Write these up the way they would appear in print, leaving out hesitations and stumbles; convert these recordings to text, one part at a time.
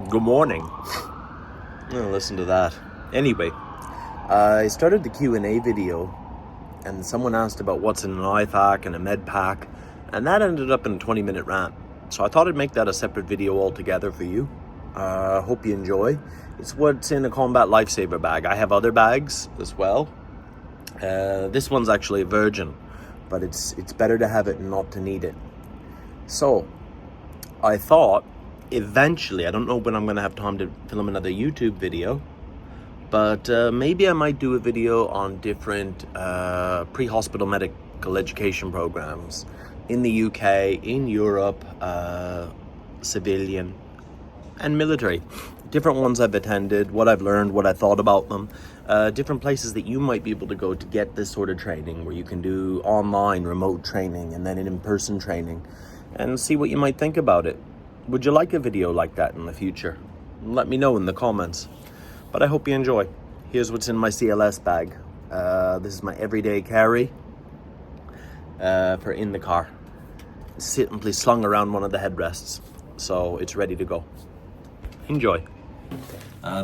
Good morning. Listen to that. Anyway, I started the Q&A video and someone asked about what's in an ifak and a med pack, and that ended up in a 20-minute rant. So I thought I'd make that a separate video altogether for you. Hope you enjoy. It's what's in a combat lifesaver bag. I have other bags as well. This one's actually a virgin, but it's better to have it and not to need it. So I thought eventually, I don't know when I'm going to have time to film another YouTube video, but maybe I might do a video on different pre-hospital medical education programs in the UK, in Europe, civilian and military. Different ones I've attended, what I've learned, what I thought about them, different places that you might be able to go to get this sort of training, where you can do online remote training and then an in-person training, and see what you might think about it. Would you like a video like that in the future? Let me know in the comments. But I hope you enjoy. Here's what's in my CLS bag. This is my everyday carry for in the car. Simply slung around one of the headrests, so it's ready to go. Enjoy.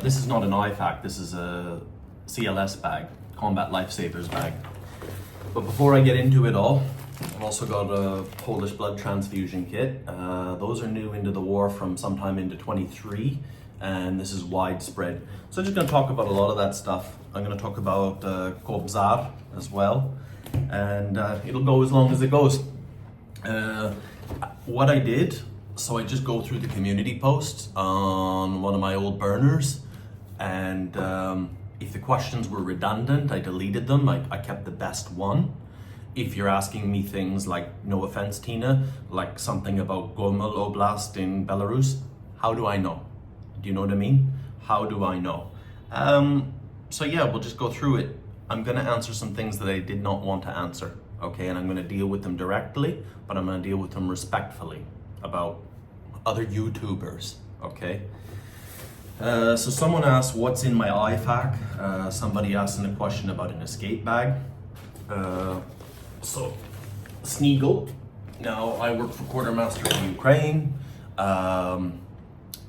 This is not an ifak, this is a CLS bag, Combat Lifesavers bag. But before I get into it all, I've also got a Polish blood transfusion kit. Those are new into the war from sometime into 23, and this is widespread. So I'm just going to talk about a lot of that stuff. I'm going to talk about Kobzar as well, and it'll go as long as it goes. What I did, so I just go through the community posts on one of my old burners, and if the questions were redundant, I deleted them. I kept the best one. If you're asking me things like, no offense, Tina, like something about Gomel Oblast in Belarus, how do I know? Do you know what I mean? How do I know? So yeah, we'll just go through it. I'm gonna answer some things that I did not want to answer, okay? And I'm gonna deal with them directly, but I'm gonna deal with them respectfully about other YouTubers, okay? So someone asked what's in my ifak. Somebody asked in a question about an escape bag. So, Sneaggle. Now, I work for Quartermaster in Ukraine,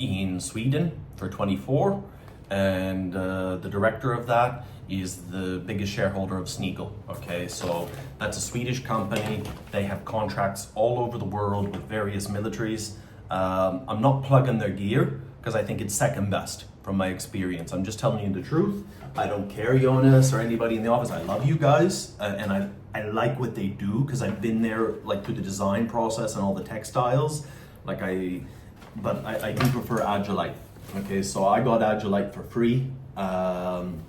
in Sweden for 24, and the director of that is the biggest shareholder of Sneaggle. Okay, so that's a Swedish company. They have contracts all over the world with various militaries. I'm not plugging their gear because I think it's second best from my experience. I'm just telling you the truth. I don't care, Jonas or anybody in the office. I love you guys, and I like what they do because I've been there, like, through the design process and all the textiles. But I do prefer Agilite. Okay, so I got Agilite for free, and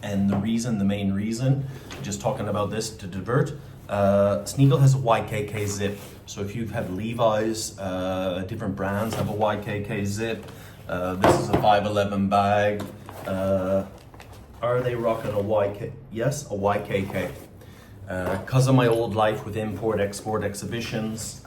the main reason, just talking about this to divert, Sneaggle has a YKK zip. So if you've had Levi's, different brands have a YKK zip. This is a 511 bag. Are they rocking a YK? Yes, a YKK. Because of my old life with import-export exhibitions,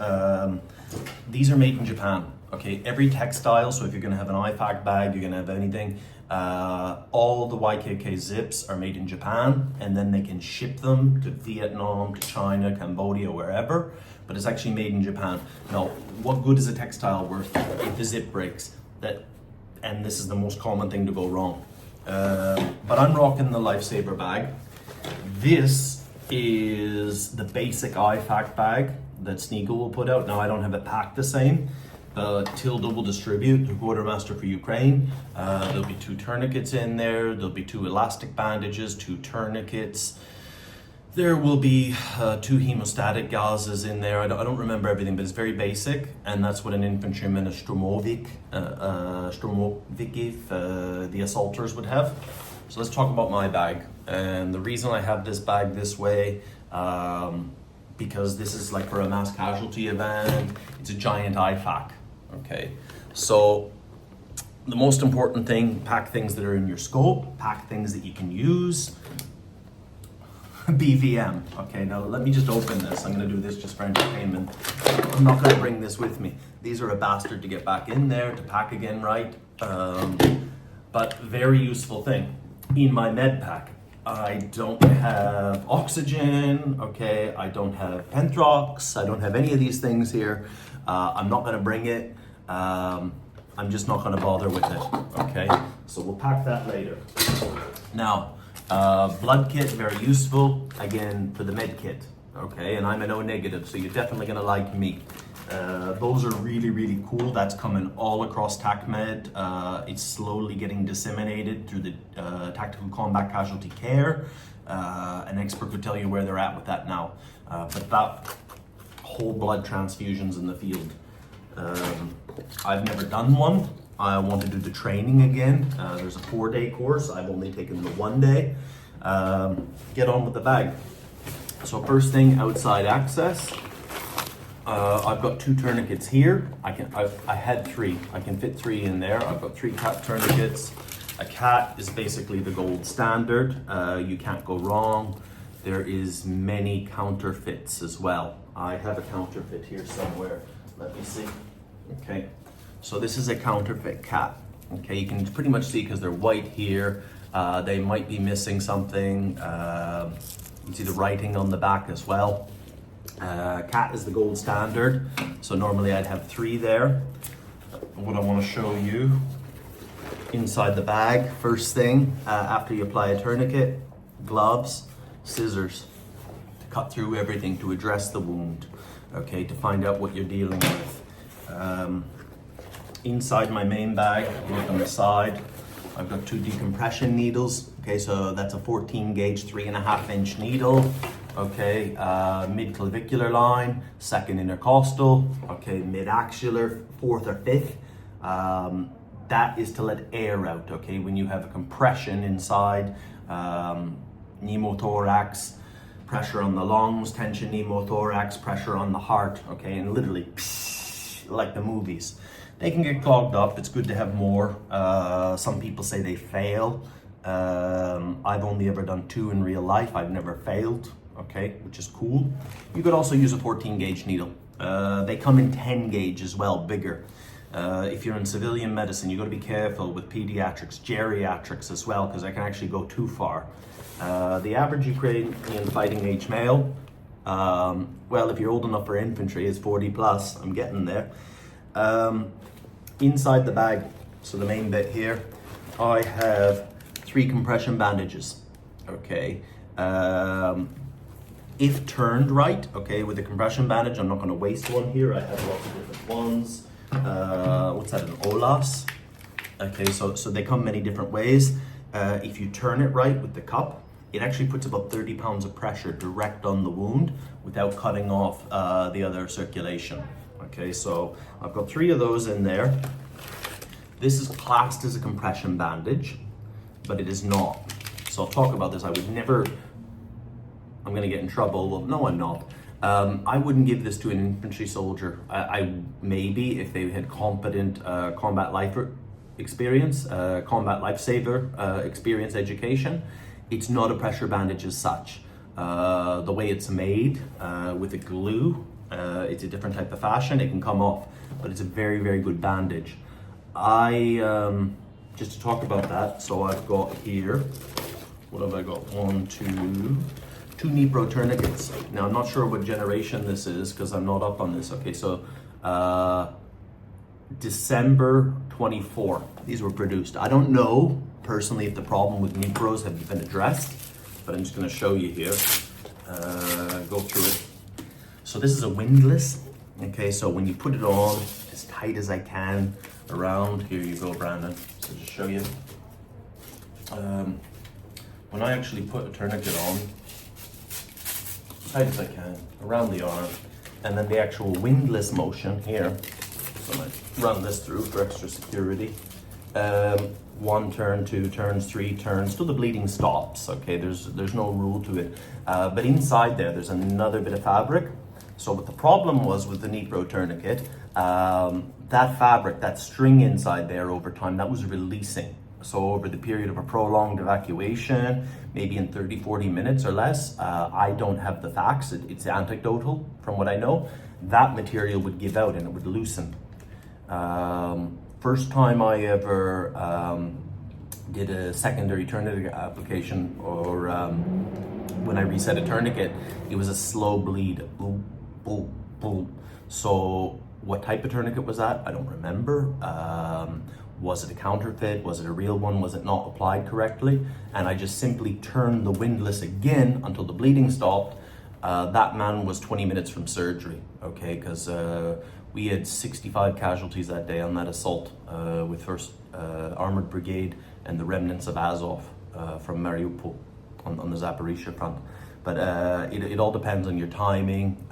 these are made in Japan. Okay, every textile, so if you're gonna have an ifak bag, you're gonna have anything, all the YKK zips are made in Japan, and then they can ship them to Vietnam, to China, Cambodia, wherever, but it's actually made in Japan. Now, what good is a textile worth if the zip breaks? And this is the most common thing to go wrong. But I'm rocking the Lifesaver bag. This is the basic ifak bag that Sneaggle will put out. Now, I don't have it packed the same, but Tilda will distribute, the Quartermaster for Ukraine. There'll be 2 tourniquets in there. There'll be 2 elastic bandages, 2 tourniquets. There will be 2 hemostatic gauzes in there. I don't remember everything, but it's very basic, and that's what an infantryman, a Sturmovik, the assaulters would have. So let's talk about my bag. And the reason I have this bag this way, because this is like for a mass casualty event. It's a giant ifak, okay? So the most important thing, pack things that are in your scope, pack things that you can use. BVM. Okay, now let me just open this. I'm gonna do this just for entertainment. I'm not gonna bring this with me. These are a bastard to get back in there, to pack again right. But very useful thing. In my med pack, I don't have oxygen, okay? I don't have Penthrox, I don't have any of these things here. I'm not gonna bring it. I'm just not gonna bother with it, okay? So we'll pack that later. Now, blood kit, very useful, again, for the med kit, okay? And I'm an O negative, so you're definitely gonna like me. Those are really, really cool. That's coming all across TACMed. It's slowly getting disseminated through the Tactical Combat Casualty Care. An expert could tell you where they're at with that now. But that whole blood transfusions in the field. I've never done one. I want to do the training again. There's a 4-day course. I've only taken the 1 day. Get on with the bag. So first thing, outside access. I've got 2 tourniquets here. I had 3. I can fit 3 in there. I've got 3 cat tourniquets. A cat is basically the gold standard. You can't go wrong. There is many counterfeits as well. I have a counterfeit here somewhere. Let me see. Okay, so this is a counterfeit cat. Okay, you can pretty much see because they're white here. They might be missing something. You can see the writing on the back as well. Cat is the gold standard. So normally I'd have 3 there. What I want to show you inside the bag, first thing, after you apply a tourniquet, gloves, scissors to cut through everything, to address the wound, okay, to find out what you're dealing with. Inside my main bag, look on the side, I've got 2 decompression needles. Okay, so that's a 14 gauge, 3.5 inch needle. Okay, mid-clavicular line, 2nd intercostal, okay, mid-axillar, 4th or 5th. That is to let air out, okay? When you have a compression inside, pneumothorax, pressure on the lungs, tension pneumothorax, pressure on the heart, okay? And literally, like the movies. They can get clogged up. It's good to have more. Some people say they fail. I've only ever done 2 in real life. I've never failed, okay? Which is cool. You could also use a 14 gauge needle. They come in 10 gauge as well, bigger. If you're in civilian medicine, you got to be careful with pediatrics, geriatrics as well, because I can actually go too far. The average Ukrainian fighting age male, well, if you're old enough for infantry, is 40 plus. I'm getting there. Inside the bag, so the main bit here, I have 3 compression bandages. Okay. If turned right, okay, with a compression bandage, I'm not going to waste one here. I have lots of different ones. What's that, an Olas? Okay, so they come many different ways. If you turn it right with the cup, it actually puts about 30 pounds of pressure direct on the wound without cutting off the other circulation. Okay, so I've got 3 of those in there. This is classed as a compression bandage, but it is not. So I'll talk about this. I would never, I'm gonna get in trouble. Well, no, I'm not. I wouldn't give this to an infantry soldier. I maybe if they had competent combat life experience, combat lifesaver experience education. It's not a pressure bandage as such. The way it's made with a glue, it's a different type of fashion. It can come off, but it's a very, very good bandage. Just to talk about that, so I've got here, what have I got? 1, 2 Nipro tourniquets. Now I'm not sure what generation this is because I'm not up on this. Okay, so December 24, these were produced. I don't know personally if the problem with Nipros have been addressed, but I'm just going to show you here. Go through it. So this is a windlass. Okay, so when you put it on as tight as I can around, here you go, Brandon. So just show you. When I actually put a tourniquet on, tight as I can around the arm, and then the actual windlass motion here. So I might run this through for extra security. 1 turn, 2 turns, 3 turns till the bleeding stops. Okay, there's no rule to it. But inside there's another bit of fabric. So what the problem was with the Nipro tourniquet, that fabric, that string inside there over time, that was releasing. So over the period of a prolonged evacuation, maybe in 30, 40 minutes or less, I don't have the facts, it's anecdotal from what I know, that material would give out and it would loosen. First time I ever did a secondary tourniquet application, or when I reset a tourniquet, it was a slow bleed, boom, boom, boom. So What type of tourniquet was that? I don't remember. Was it a counterfeit? Was it a real one? Was it not applied correctly? And I just simply turned the windlass again until the bleeding stopped. That man was 20 minutes from surgery, okay? Because we had 65 casualties that day on that assault with 1st Armored Brigade and the remnants of Azov from Mariupol on the Zaporizhia front. But it all depends on your timing.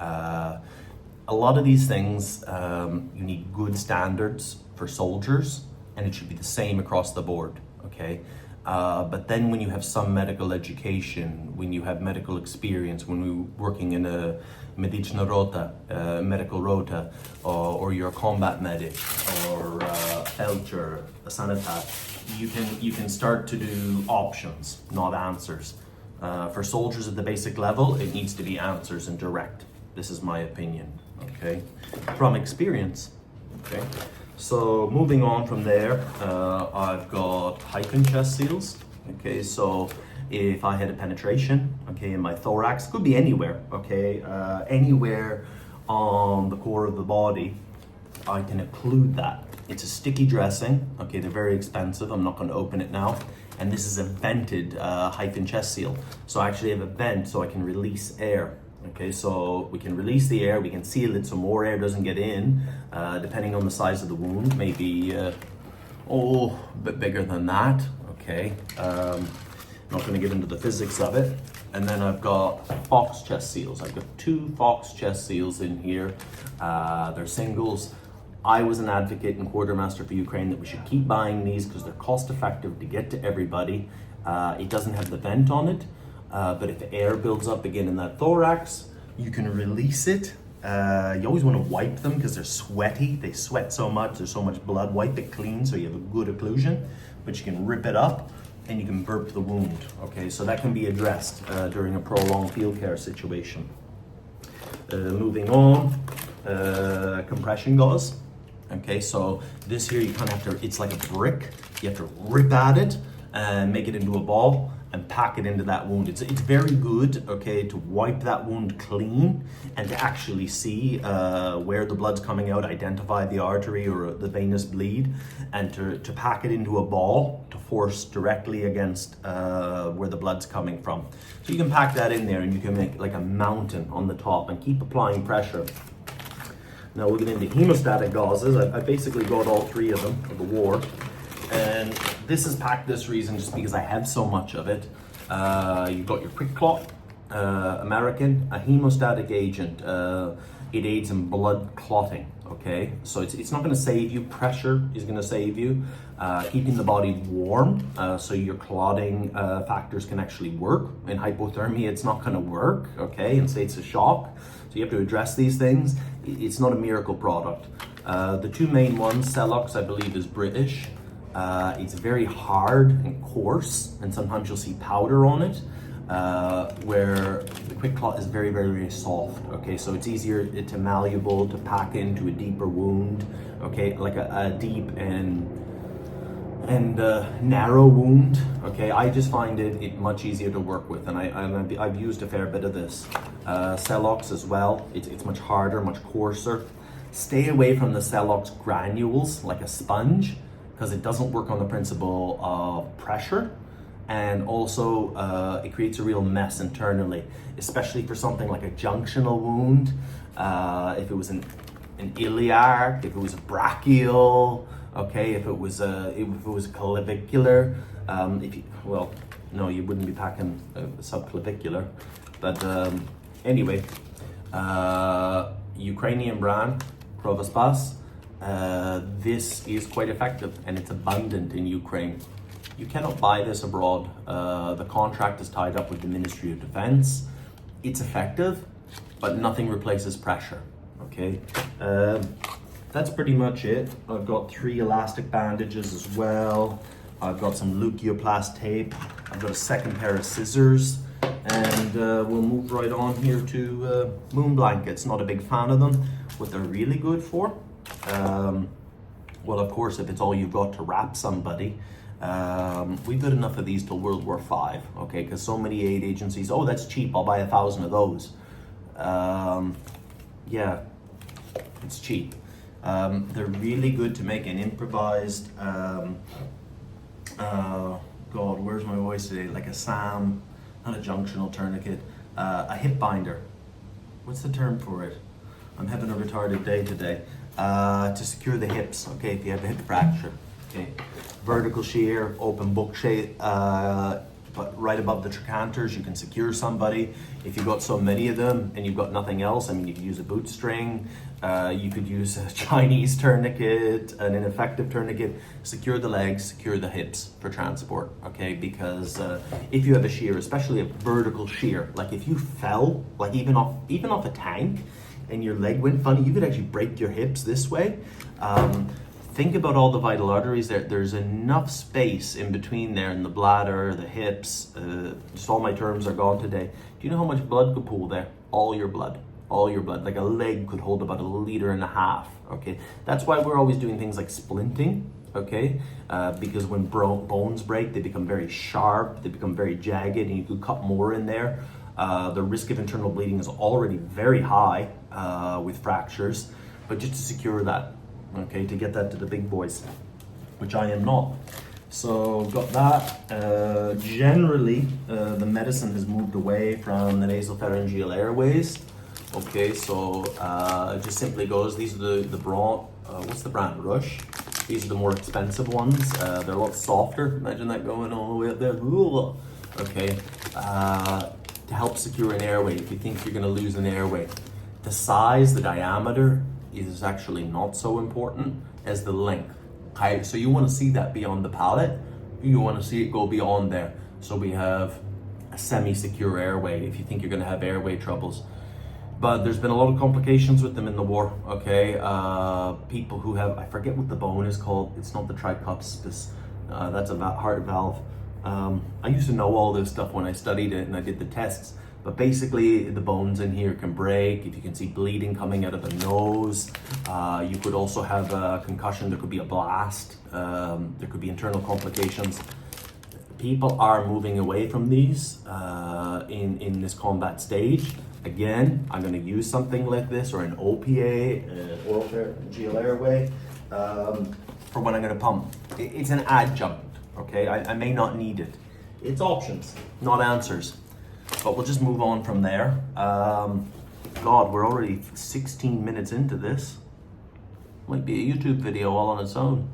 A lot of these things, you need good standards for soldiers, and it should be the same across the board, okay? But then when you have some medical education, when you have medical experience, when you're working in a medicina rota, medical rota, or you're a combat medic, or a felcher, a sanitat, you can start to do options, not answers. For soldiers at the basic level, it needs to be answers and direct. This is my opinion, okay? From experience, okay? So moving on from there, I've got hyphen chest seals, okay? So if I had a penetration, okay, in my thorax, could be anywhere, okay? Anywhere on the core of the body, I can occlude that. It's a sticky dressing, okay? They're very expensive. I'm not going to open it now. And this is a vented hyphen chest seal. So I actually have a vent so I can release air. Okay, so we can release the air, we can seal it so more air doesn't get in, depending on the size of the wound, maybe a bit bigger than that, okay. Not going to get into the physics of it. And then I've got fox chest seals. I've got 2 fox chest seals in here. They're singles. I was an advocate in Quartermaster for Ukraine that we should keep buying these because they're cost effective to get to everybody. It doesn't have the vent on it. But if air builds up again in that thorax, you can release it. You always want to wipe them because they're sweaty. They sweat so much, there's so much blood. Wipe it clean so you have a good occlusion, but you can rip it up and you can burp the wound. Okay, so that can be addressed during a prolonged field care situation. Moving on, compression gauze. Okay, so this here you kind of have to, it's like a brick. You have to rip at it and make it into a ball and pack it into that wound. It's very good, okay, to wipe that wound clean and to actually see where the blood's coming out, identify the artery or the venous bleed, and to pack it into a ball to force directly against where the blood's coming from. So you can pack that in there and you can make like a mountain on the top and keep applying pressure. Now we'll get into hemostatic gauzes. I basically got all 3 of them of the war. And this is packed this reason just because I have so much of it. You've got your quick clot, American, a hemostatic agent. It aids in blood clotting, okay? So it's not gonna save you, pressure is gonna save you. Keeping the body warm, so your clotting factors can actually work. In hypothermia, it's not gonna work, okay? In states of shock. So you have to address these things. It's not a miracle product. The 2 main ones, Celox, I believe, is British. It's very hard and coarse, and sometimes you'll see powder on it, where the quick clot is very, very, very soft, okay? So it's easier to malleable, to pack into a deeper wound, okay? Like a deep and narrow wound, okay? I just find it much easier to work with, and I've used a fair bit of this. Celox as well, it's much harder, much coarser. Stay away from the Celox granules, like a sponge, because it doesn't work on the principle of pressure, and also it creates a real mess internally, especially for something like a junctional wound. If it was an iliac, if it was a brachial, okay, if it was a clavicular, no, you wouldn't be packing subclavicular, but anyway, Ukrainian brand, Provospas. This is quite effective and it's abundant in Ukraine. You cannot buy this abroad. The contract is tied up with the Ministry of Defense. It's effective, but nothing replaces pressure, okay? That's pretty much it. I've got 3 elastic bandages as well. I've got some leukoplast tape. I've got a second pair of scissors. And we'll move right on here to moon blankets. Not a big fan of them. What they're really good for? Well, of course, if it's all you've got to wrap somebody, we've got enough of these till World War V, okay? Because so many aid agencies, oh, that's cheap, I'll buy 1,000 of those. Yeah, it's cheap. They're really good to make an improvised, God, where's my voice today? Like a SAM, not a junctional tourniquet, a hip binder. What's the term for it? I'm having a retarded day today. To secure the hips, okay, if you have a hip fracture, okay. Vertical shear, open book shape, but right above the trochanters, you can secure somebody. If you've got so many of them and you've got nothing else, I mean, you could use a boot string, you could use a Chinese tourniquet, an ineffective tourniquet. Secure the legs, secure the hips for transport, okay? Because if you have a shear, especially a vertical shear, like if you fell, like even off a tank, and your leg went funny, you could actually break your hips this way. Think about all the vital arteries there. There's enough space in between there in the bladder, the hips, just all my terms are gone today. Do you know how much blood could pool there? All your blood. Like a leg could hold about 1.5 liters, okay? That's why we're always doing things like splinting, okay? Because when bones break, they become very sharp, they become very jagged, and you could cut more in there. The risk of internal bleeding is already very high with fractures, but just to secure that, okay, to get that to the big boys, which I am not. So got that. Generally, the medicine has moved away from the nasopharyngeal airways. Okay, so it just simply goes, these are the brand, what's the brand? Rush. These are the more expensive ones. They're a lot softer. Imagine that going all the way up there. Ooh. Okay. To help secure an airway, if you think you're going to lose an airway. The size, the diameter is actually not so important as the length. Okay, so you want to see that beyond the palate. You want to see it go beyond there. So we have a semi-secure airway if you think you're going to have airway troubles. But there's been a lot of complications with them in the war, okay? People who have, I forget what the bone is called. It's not the tricuspis. That's a heart valve. I used to know all this stuff when I studied it and I did the tests, but basically the bones in here can break. If you can see bleeding coming out of the nose, you could also have a concussion. There could be a blast. There could be internal complications. People are moving away from these in this combat stage. Again, I'm going to use something like this or an OPA, oral pharyngeal airway, for when I'm going to pump. It's an adjunct. Okay, I may not need it. It's options, not answers. But we'll just move on from there. God, we're already 16 minutes into this. Might be a YouTube video all on its own.